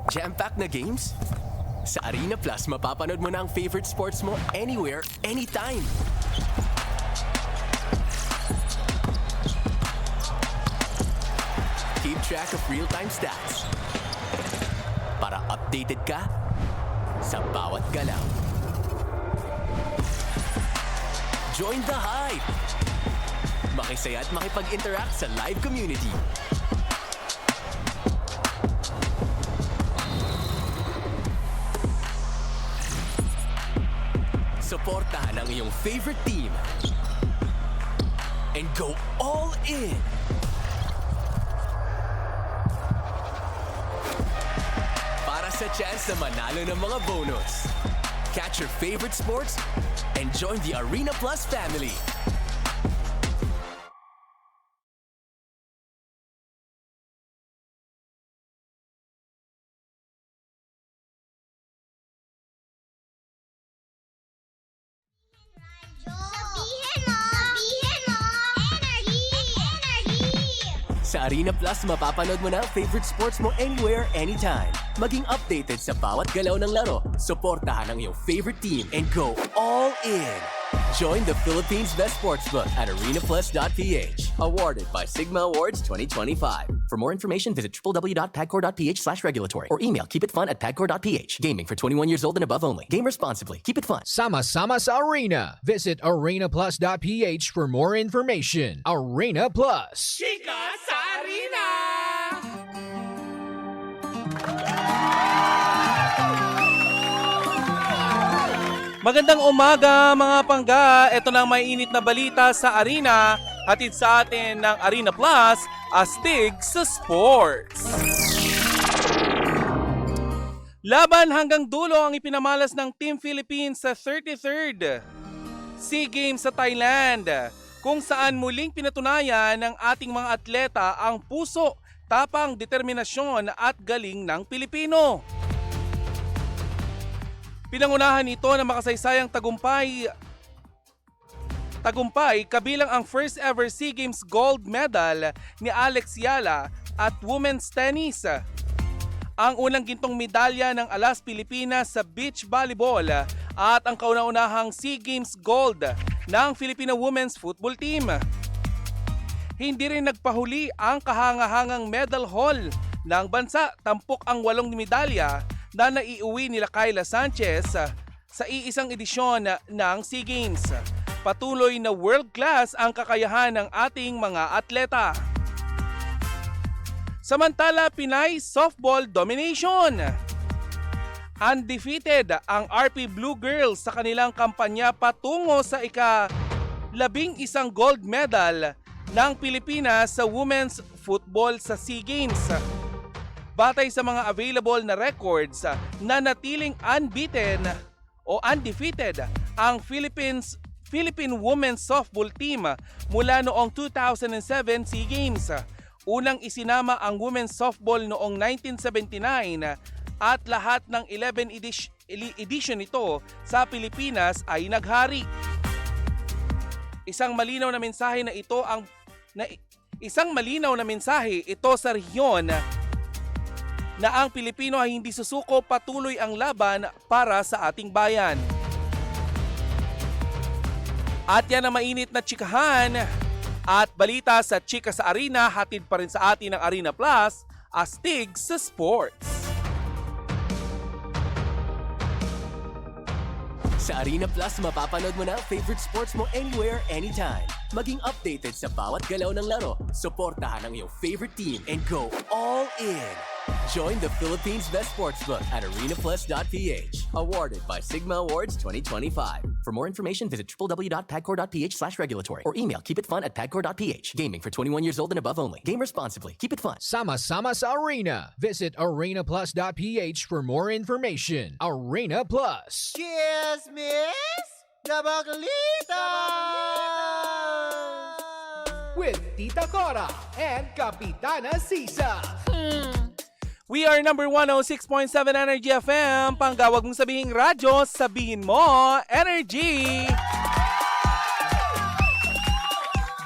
Jam-packed na games? Sa Arena Plus, mapapanood mo na ang favorite sports mo anywhere, anytime. Keep track of real-time stats para updated ka sa bawat galaw. Join the hype! Makisaya at makipag-interact sa live community. Suportahan ang iyong favorite team and go all in! Para sa chance na manalo ng mga bonus. Catch your favorite sports and join the Arena Plus family. Sa Arena Plus, mapapanood mo na ang favorite sports mo anywhere, anytime. Maging updated sa bawat galaw ng laro. Suportahan ang iyong favorite team and go all in. Join the Philippines' best sportsbook at arenaplus.ph. Awarded by Sigma Awards 2025. For more information, visit www.pagcor.ph/regulatory or email keepitfun@pagcor.ph. Gaming for 21 years old and above only. Game responsibly. Keep it fun. Sama-sama sa Arena. Visit arenaplus.ph for more information. Arena Plus. Chika sa Arena! Magandang umaga mga pangga. Ito na ang may init na balita sa Arena. Hatid sa atin ng Arena Plus, astig sa sports. Laban hanggang dulo ang ipinamalas ng Team Philippines sa 33rd SEA Games sa Thailand, kung saan muling pinatunayan ng ating mga atleta ang puso, tapang, determinasyon at galing ng Pilipino. Pinangunahan ito ng makasaysayang tagumpay kabilang ang first ever SEA Games gold medal ni Alex Yala at women's tennis. Ang unang gintong medalya ng Alas Pilipinas sa beach volleyball at ang kauna-unahang SEA Games gold ng Filipino women's football team. Hindi rin nagpahuli ang kahangahangang medal haul ng bansa, tampok ang 8 medalya na naiuwi nila Kyla Sanchez sa iisang edisyon ng SEA Games. Patuloy na world class ang kakayahan ng ating mga atleta. Samantala, Pinay softball domination. Undefeated ang RP Blue Girls sa kanilang kampanya patungo sa ika-11 gold medal ng Pilipinas sa women's football sa SEA Games. Batay sa mga available na records, nanatiling unbeaten o undefeated ang Philippine Women's Softball Team mula noong 2007 SEA Games. Unang isinama ang women's softball noong 1979 at lahat ng 11 edition nito sa Pilipinas ay naghari. Isang malinaw na mensahe ito sa rehiyon na ang Pilipino ay hindi susuko, patuloy ang laban para sa ating bayan. At yan ang mainit na chikahan at balita sa Chika sa Arena, hatid pa rin sa atin ng Arena Plus, astig sa sports. Sa Arena Plus, mapapanood mo na ang favorite sports mo anywhere, anytime. Maging updated sa bawat galaw ng laro. Suportahan ang iyong favorite team and go all in. Join the Philippines' best sportsbook at arenaplus.ph. Awarded by Sigma Awards 2025. For more information, visit www.pagcor.ph/regulatory or email keepitfun@pagcor.ph. Gaming for 21 years old and above only. Game responsibly. Keep it fun. Sama-sama sa Arena. Visit arenaplus.ph for more information. Arena Plus. Cheers, Miss Dabaglita! With Tita Cora and Kapitana Sisa. We are number 106.7 Energy FM. Panggawag mong sabihing radyo, sabihin mo Energy.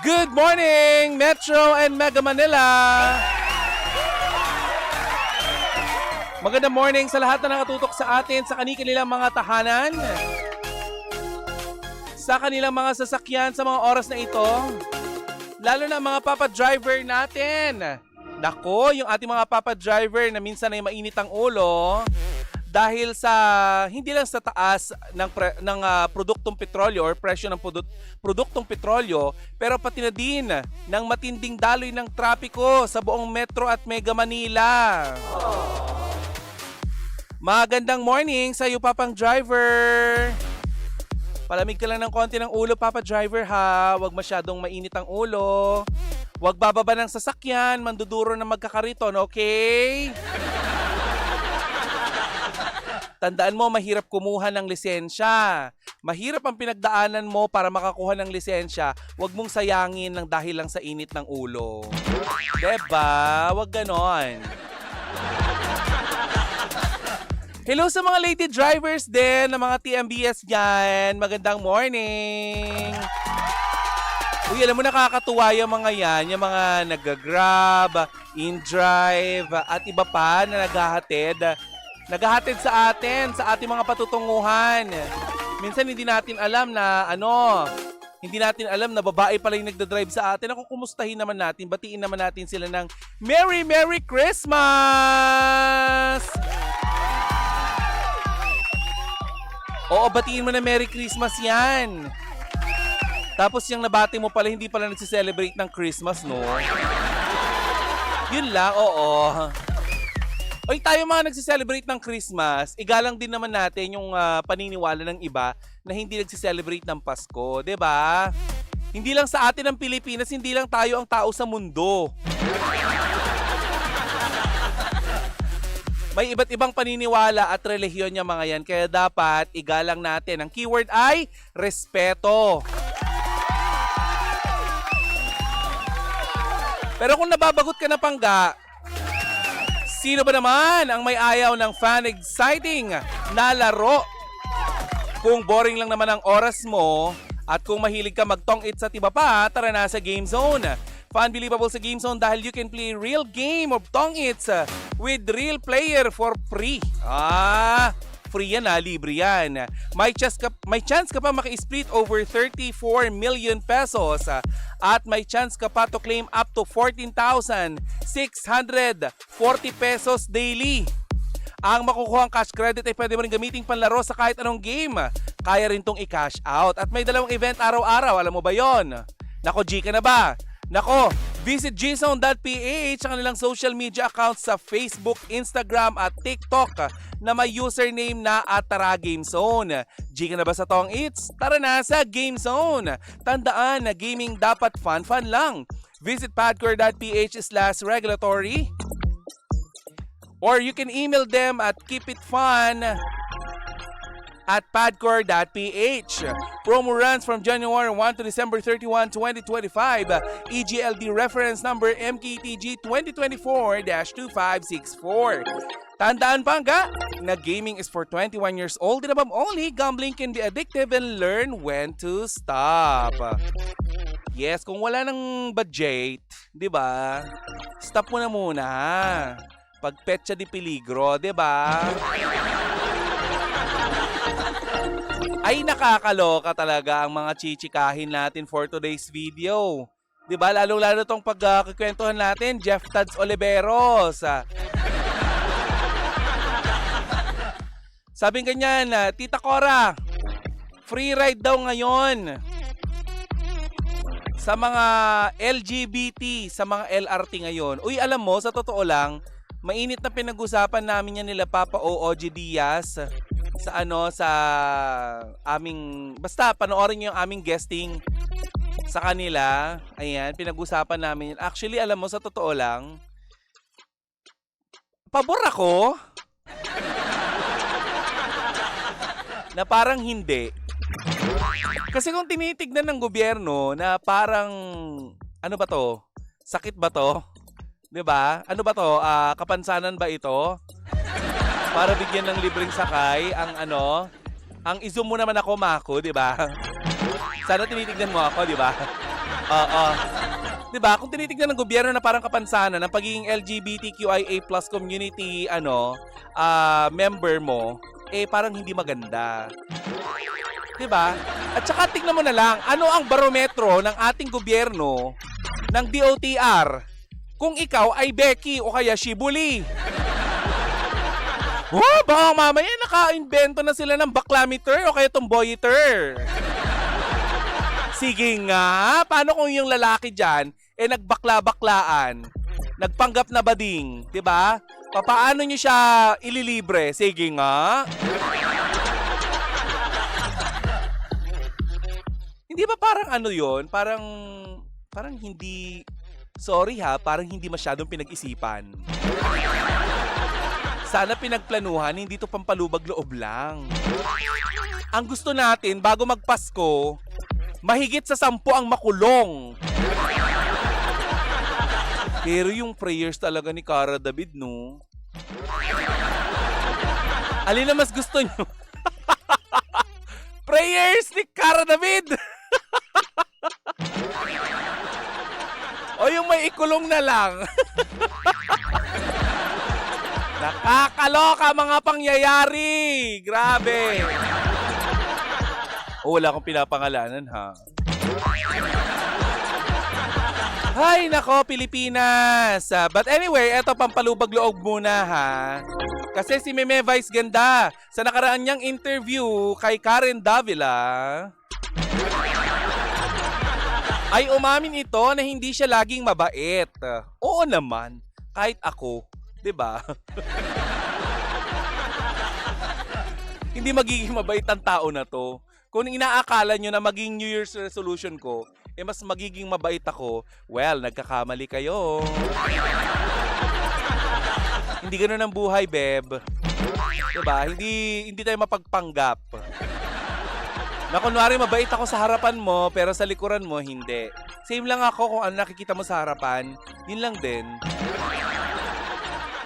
Good morning, Metro and Mega Manila. Magandang morning sa lahat na nakatutok sa atin sa kanilang mga tahanan, sa kanilang mga sasakyan sa mga oras na ito. Lalo na mga papa driver natin. Nako, yung ating mga papa driver na minsan ay mainit ang ulo dahil sa hindi lang sa taas ng produktong petrolyo or presyo ng produktong petrolyo, pero pati na din ng matinding daloy ng trapiko sa buong Metro at Mega Manila. Magandang morning sa iyo, papang driver. Palamig ka lang ng konti ng ulo, papa driver ha. Huwag masyadong mainit ang ulo. Huwag bababa ng sasakyan, manduduro na magkakariton, okay? Tandaan mo, mahirap kumuha ng lisensya. Mahirap ang pinagdaanan mo para makakuha ng lisensya. Huwag mong sayangin ng dahil lang sa init ng ulo. Diba? Huwag ganon. Hello sa mga lady drivers din, ng mga TMBS dyan. Magandang morning. Uy, alam mo, nakakatuwa yung mga yan, yung mga nag-grab, in-drive, at iba pa na naghahatid sa atin, sa ating mga patutunguhan. Minsan hindi natin alam na hindi natin alam na babae pala yung nagdadrive sa atin. Ako, kumustahin naman natin, batiin naman natin sila ng Merry Merry Christmas! Oo, batiin mo na Merry Christmas yan. Tapos yung nabati mo pala, hindi pala nagsiselebrate ng Christmas, no? Yun lang, oo. Oy, tayo mga nagsiselebrate ng Christmas, igalang din naman natin yung paniniwala ng iba na hindi nagsiselebrate ng Pasko, 'di ba? Hindi lang sa atin ng Pilipinas, hindi lang tayo ang tao sa mundo. May iba't ibang paniniwala at relihiyon yung mga yan, kaya dapat igalang natin. Ang keyword ay respeto. Pero kung nababagot ka na pangga, sino ba naman ang may ayaw ng fan exciting na laro? Kung boring lang naman ang oras mo at kung mahilig ka magtong-it sa tiba pa, tara na sa Game Zone. Unbelievable sa Game Zone dahil you can play real game of tong-its with real player for free. Free yan libre yan. May chance ka pa maki-split over 34 million pesos at may chance ka pa to claim up to 14,640 pesos daily. Ang makukuhang cash credit ay pwede mo rin gamitin panlaro sa kahit anong game. Kaya rin tong i-cash out. At may dalawang event araw-araw. Alam mo ba yon? Nako, G ka na ba? Nako, visit gzone.ph ang kanilang social media accounts sa Facebook, Instagram at TikTok na may username na @TaraGameZone. G ka na ba sa Tong Eats? Tara na sa Game Zone! Tandaan na gaming dapat fun lang. Visit padcore.ph/regulatory or you can email them at keepitfun@padcore.ph. Promo runs from January 1 to December 31, 2025. EGLD reference number MKTG 2024-2564. Tandaan pa na gaming is for 21 years old and above only. Gambling can be addictive and learn when to stop. Yes, kung wala ng budget, di ba? Stop mo na muna. Pag petsa di peligro, di ba? Ay, nakakaloka talaga ang mga chichikahin natin for today's video. 'Di ba? Lalo-lalo tong pagkikwentuhan natin, Jeff Tads Oliveros. Sabing ganyan, Tita Cora, free ride daw ngayon sa mga LGBT, sa mga LRT ngayon. Uy, alam mo, sa totoo lang, mainit na pinag-usapan namin yan nila Papa OG Diaz sa aming, basta panoorin niyo yung aming guesting sa kanila. Ayan, pinag-usapan namin yun. Actually, alam mo, sa totoo lang, pabor ako na parang hindi. Kasi kung tinitignan ng gobyerno na parang, ano ba to? Sakit ba to? 'Di ba? Ano ba to? Kapansanan ba ito? Para bigyan ng libreng sakay ang i-zoom mo naman ako, Mako, 'di ba? Sana tinitignan mo ako, 'di ba? Oo. 'Di ba? Kung tinitignan ng gobyerno na parang kapansanan ng pagiging LGBTQIA+ community member mo, parang hindi maganda. 'Di ba? At saka tignan mo na lang, ano ang barometro ng ating gobyerno ng DOTR kung ikaw ay Becky o kaya Shibuli? Oh, baka mamaya naka-invento na sila ng baklameter o kaya tomboyeter. Sige nga, paano kung yung lalaki dyan, nagbakla-baklaan, nagpanggap na bading, di ba? Paano nyo siya ililibre? Sige nga. Hindi ba parang ano yon? Parang hindi, sorry ha, parang hindi masyadong pinag-isipan. Sana pinagplanuhan, hindi to pampalubag loob lang. Ang gusto natin, bago magpasko, mahigit sa 10 ang makulong. Pero yung prayers talaga ni Cara David, no? Alin na mas gusto nyo? Prayers ni Cara David! O yung may ikulong na lang? Nakakaloka mga pangyayari! Grabe! O wala akong pinapangalanan ha. Hay nako Pilipinas! But anyway, eto pampalubag loob muna ha. Kasi si Meme Vice Ganda sa nakaraan niyang interview kay Karen Davila ay umamin ito na hindi siya laging mabait. Oo naman, kahit ako, 'di ba? Hindi magiging mabait ang tao na to. Kung inaakala nyo na maging New Year's resolution ko, mas magiging mabait ako, well, nagkakamali kayo. Hindi ganun ang buhay, beb. Diba? Hindi tayo mapagpanggap. Na kunwari mabait ako sa harapan mo, pero sa likuran mo, hindi. Same lang ako kung ano nakikita mo sa harapan, yun lang din.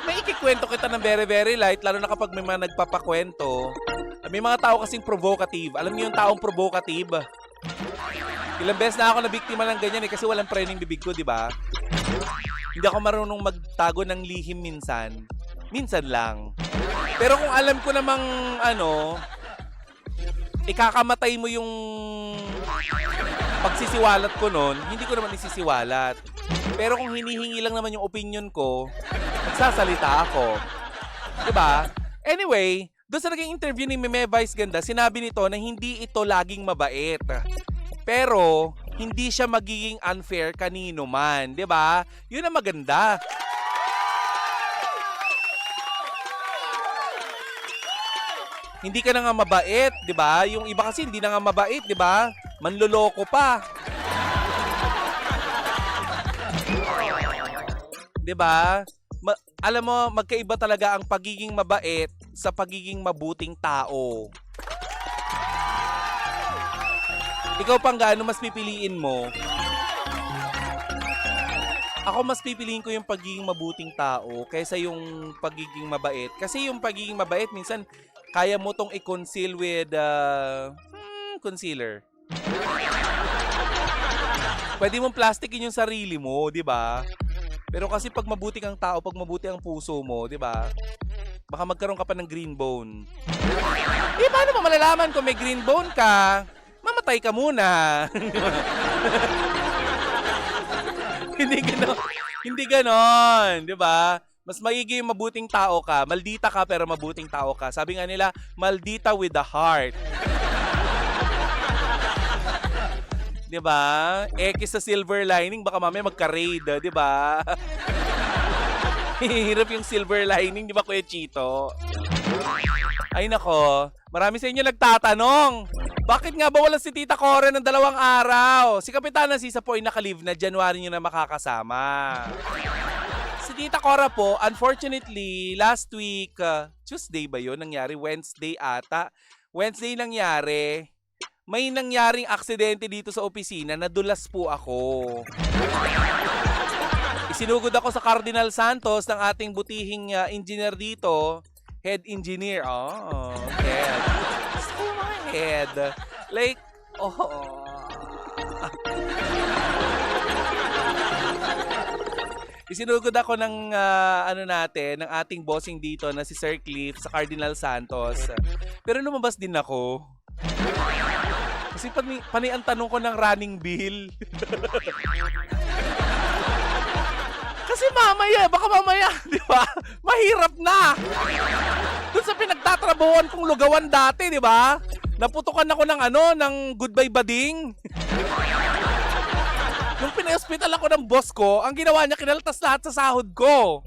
May ikikwento kita ng very, very light, lalo na kapag may mga nagpapakwento. May mga tao kasing provocative. Alam niyo yung taong provocative? Ilang beses na ako na biktima ng ganyan kasi walang preno yung bibig ko, di ba? Hindi ako marunong magtago ng lihim minsan. Minsan lang. Pero kung alam ko namang ikakamatay mo yung pagsisiwalat ko nun, hindi ko naman isisiwalat. Pero kung hinihingi lang naman yung opinion ko, magsasalita ako. Di ba? Anyway, doon sa naging interview ni Meme Vice Ganda, sinabi nito na hindi ito laging mabait. Pero, hindi siya magiging unfair kanino man. 'Di ba? Yun ang maganda. Hindi ka na nga mabait, 'di ba? Yung iba kasi hindi na nga mabait, 'di ba? Manloloko pa. 'Di ba? Alam mo, magkaiba talaga ang pagiging mabait sa pagiging mabuting tao. Ikaw pang gaano mas pipiliin mo? Ako mas pipiliin ko yung pagiging mabuting tao kaysa yung pagiging mabait. Kasi yung pagiging mabait, minsan kaya mo tong i-conceal with concealer. Pwede mong plastikin yung sarili mo, di ba? Pero kasi pag mabuti kang tao, pag mabuti ang puso mo, di ba? Baka magkaroon ka pa ng green bone. Paano mo malalaman kung may green bone ka? Mamatay ka muna. Hindi ganon, di ba? Mas magiging mabuting tao ka. Maldita ka pero mabuting tao ka. Sabi nga nila, maldita with the heart. Di ba? Sa silver lining, baka mamaya magka-raid, di ba? Hirap yung silver lining, di ba, Kuya Chito? Ay nako, marami sa inyo nagtatanong. Bakit nga ba wala si Tita Cora ng 2 araw? Si Kapitana Sisa po ay naka-leave na, January nyo na makakasama. Si Tita Cora po, unfortunately, last week, Tuesday ba yun? Nangyari? Wednesday ata. Wednesday nangyari. May nangyaring aksidente dito sa opisina, nadulas po ako. Isinugod ako sa Cardinal Santos ng ating butihing engineer dito. Head engineer. Oh, head. Gusto yung mga head. Like, Isinugod ako ng ng ating bossing dito na si Sir Cliff sa Cardinal Santos. Pero lumabas din ako. Kasi panay ang tanong ko ng running bill. Kasi baka mamaya, di ba? Mahirap na. Doon sa pinagtatrabuhan kong lugawan dati, di ba? Naputukan ako ng goodbye bading. Nung pina-hospital ako ng boss ko, ang ginawa niya, kinaltas lahat sa sahod ko.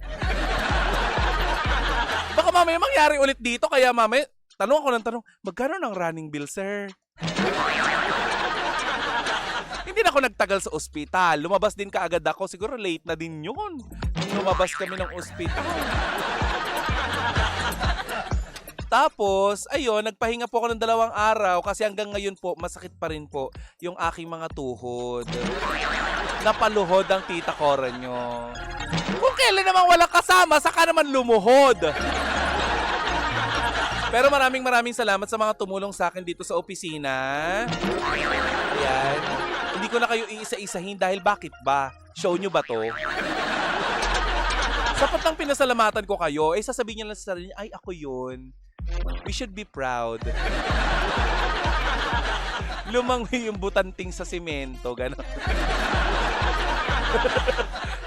Baka mamaya mangyari ulit dito, kaya mamaya, tanong ako ng tanong, magkano ng running bill, sir? Hindi na ako nagtagal sa ospital. Lumabas din kaagad ako. Siguro late na din yun. Nung lumabas kami ng ospital. Tapos, ayun, nagpahinga po ako ng 2 araw kasi hanggang ngayon po, masakit pa rin po yung aking mga tuhod. Napaluhod ang tita Cora nyo. Kung kailan naman walang kasama, saka naman lumuhod. Pero maraming salamat sa mga tumulong sa akin dito sa opisina. Ayan. Hindi ko na kayo iisa-isahin dahil bakit ba? Show nyo ba to? Sapat lang pinasalamatan ko kayo, sasabihin nyo lang sa sarili, ay ako yun. We should be proud. Lumangoy yung butanting sa simento, gano'n.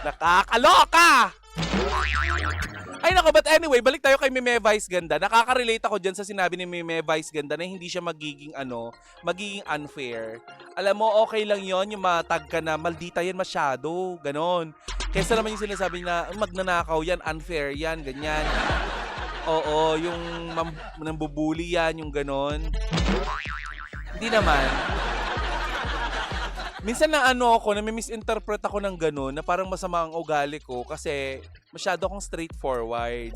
Nakakaloka! Ay nako, but anyway, balik tayo kay Meme Vice Ganda. Nakaka-relate ako dyan sa sinabi ni Meme Vice Ganda na hindi siya magiging unfair. Alam mo, okay lang yon yung matag ka na maldita yan masyado, ganon. Kesa naman yung sinasabi na magnanakaw yan, unfair yan, ganyan. Oo, yung nambubuli yan, yung ganon. Hindi naman. Minsan na misinterpret ako ng ganon na parang masama ang ugali ko kasi masyado akong straightforward.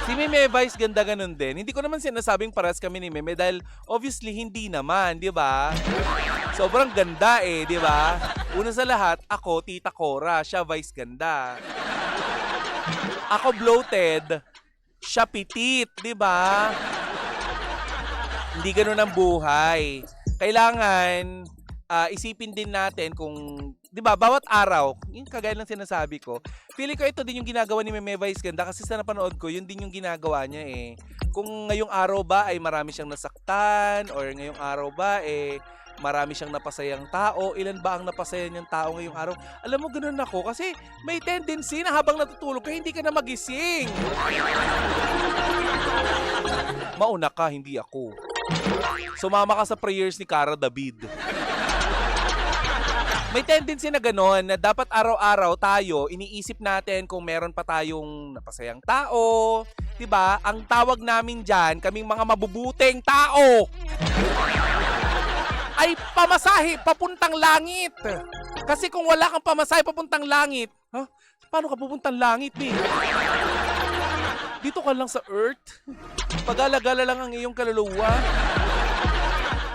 Si Meme Vice Ganda ganon din. Hindi ko naman sinasabing parehas kami ni Meme dahil obviously hindi naman, di ba? Sobrang ganda di ba? Una sa lahat, ako, Tita Cora, siya Vice Ganda. Ako bloated, siya pitit, di ba? Hindi ganun ang buhay. Kailangan isipin din natin kung, di ba, bawat araw, yung kagaya ng sinasabi ko, feeling ko ito din yung ginagawa ni Meme Vice Ganda kasi sa napanood ko, yun din yung ginagawa niya Kung ngayong araw ba ay marami siyang nasaktan or ngayong araw ba marami siyang napasayang tao, ilan ba ang napasaya niyang tao ngayong araw? Alam mo, ganun ako kasi may tendency na habang natutulog ka, hindi ka na magising. Mauna ka, hindi ako. Sumama ka sa prayers ni Cara David. May tendency na gano'n na dapat araw-araw tayo, iniisip natin kung meron pa tayong napasayang tao. Diba? Ang tawag namin dyan, kaming mga mabubuting tao, ay pamasahe papuntang langit. Kasi kung wala kang pamasahe papuntang langit, paano ka pupuntang langit, Dito ka lang sa earth? Pag-alagala lang ang iyong kaluluwa?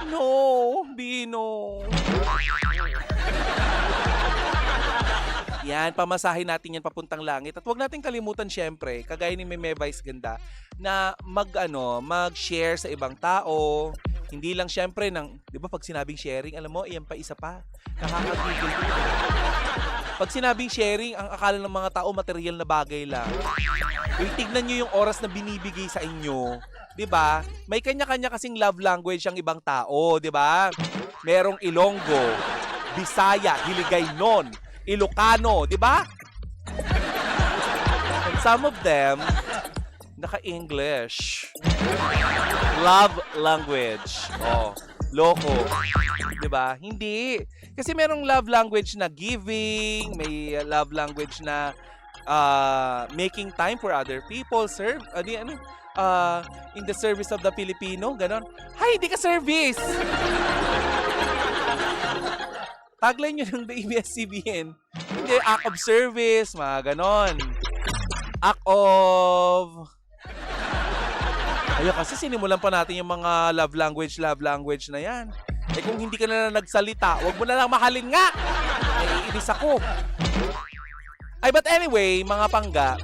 No, Bino. Yan, pamasahin natin yan papuntang langit. At huwag natin kalimutan syempre, kagaya ni Meme Vice Ganda, na mag-share sa ibang tao. Hindi lang syempre di ba pag sinabing sharing, alam mo, iyan pa isa pa. Nakakagigil. Pag sinabing sharing, ang akala ng mga tao material na bagay lang. Uy, tignan nyo yung oras na binibigay sa inyo. 'Di ba? May kanya-kanya kasing love language ang ibang tao, 'di ba? Merong Ilonggo, Bisaya, Hiligaynon, Ilocano, 'di ba? And some of them naka-English. Love language. Loko. 'Di ba? Hindi. Kasi merong love language na giving, may love language na making time for other people, serve, in the service of the Filipino, ganon. Hay, hindi ka service! Tagline nyo ng ABS-CBN. Hindi, act of service, mga ganon. Act of... Ayun, kasi sinimulan pa natin yung mga love language na yan. Kung hindi ka na nagsalita, wag mo na lang mahalin nga. Naiinis ako. Ay, but anyway, mga pangga,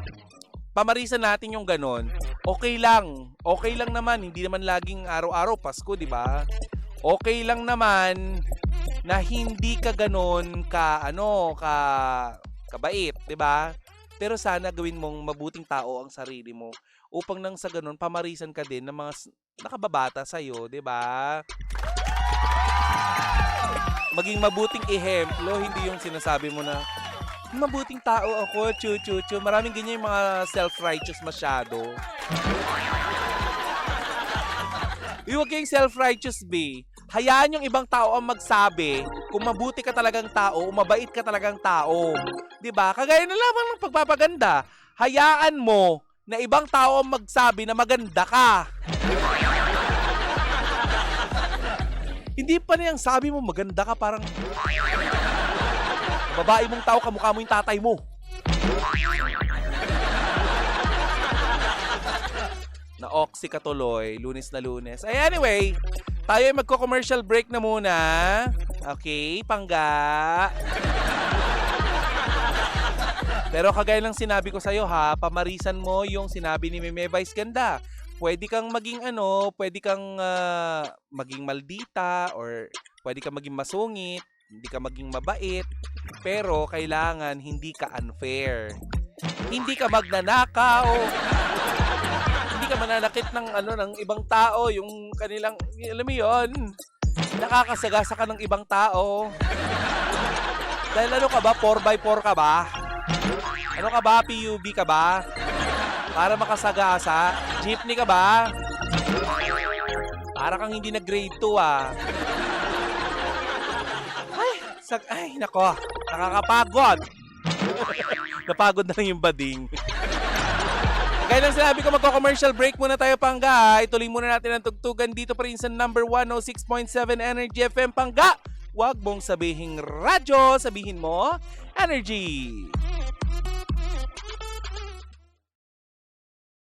pamarisan natin yung ganon. Okay lang. Okay lang naman. Hindi naman laging araw-araw Pasko, di ba? Okay lang naman na hindi ka ganon kabait, 'di ba? Pero sana gawin mong mabuting tao ang sarili mo upang nang sa ganon pamarisan ka din ng mga nakababata sa iyo, 'di ba? Maging mabuting ehemplo, hindi yung sinasabi mo na mabuting tao ako, chu. Maraming ganyan yung mga self-righteous masyado. Huwag kayong self-righteous, be. Hayaan yung ibang tao ang magsabi kung mabuti ka talagang tao o mabait ka talagang tao. 'Di ba? Kagaya na lamang ng pagpapaganda. Hayaan mo na ibang tao ang magsabi na maganda ka. Hindi pa niyang sabi mo maganda ka, parang babae mong tao, kamukha mo yung tatay mo. Na-oxy ka tuloy, Lunes na Lunes. Ay, anyway, tayo ay magko-commercial break na muna. Okay, pangga. Pero kagaya lang sinabi ko sa'yo ha, pamarisan mo yung sinabi ni Meme Vice Ganda. Pwede kang maging maging maldita or pwede kang maging masungit, hindi ka maging mabait, pero kailangan hindi ka unfair. Hindi ka magnanakaw. Hindi ka mananakit ng ibang tao, yung kanilang, alam mo 'yon. Nakakasagasa ka ng ibang tao. Dahil ano ka ba? 4x4 ka ba? Ano ka ba? PUB ka ba? Para makasagasa? Jeepney ka ba? Para kang hindi na grade 2 ah. Ay, nako. Nakakapagod. Napagod na lang yung bading. Kaya lang sinabi ko, magko-commercial break muna tayo, Pangga. Ituloy muna natin ang tugtugan dito pa rin sa number 106.7 Energy FM, Pangga. Huwag mong sabihin radyo, sabihin mo energy.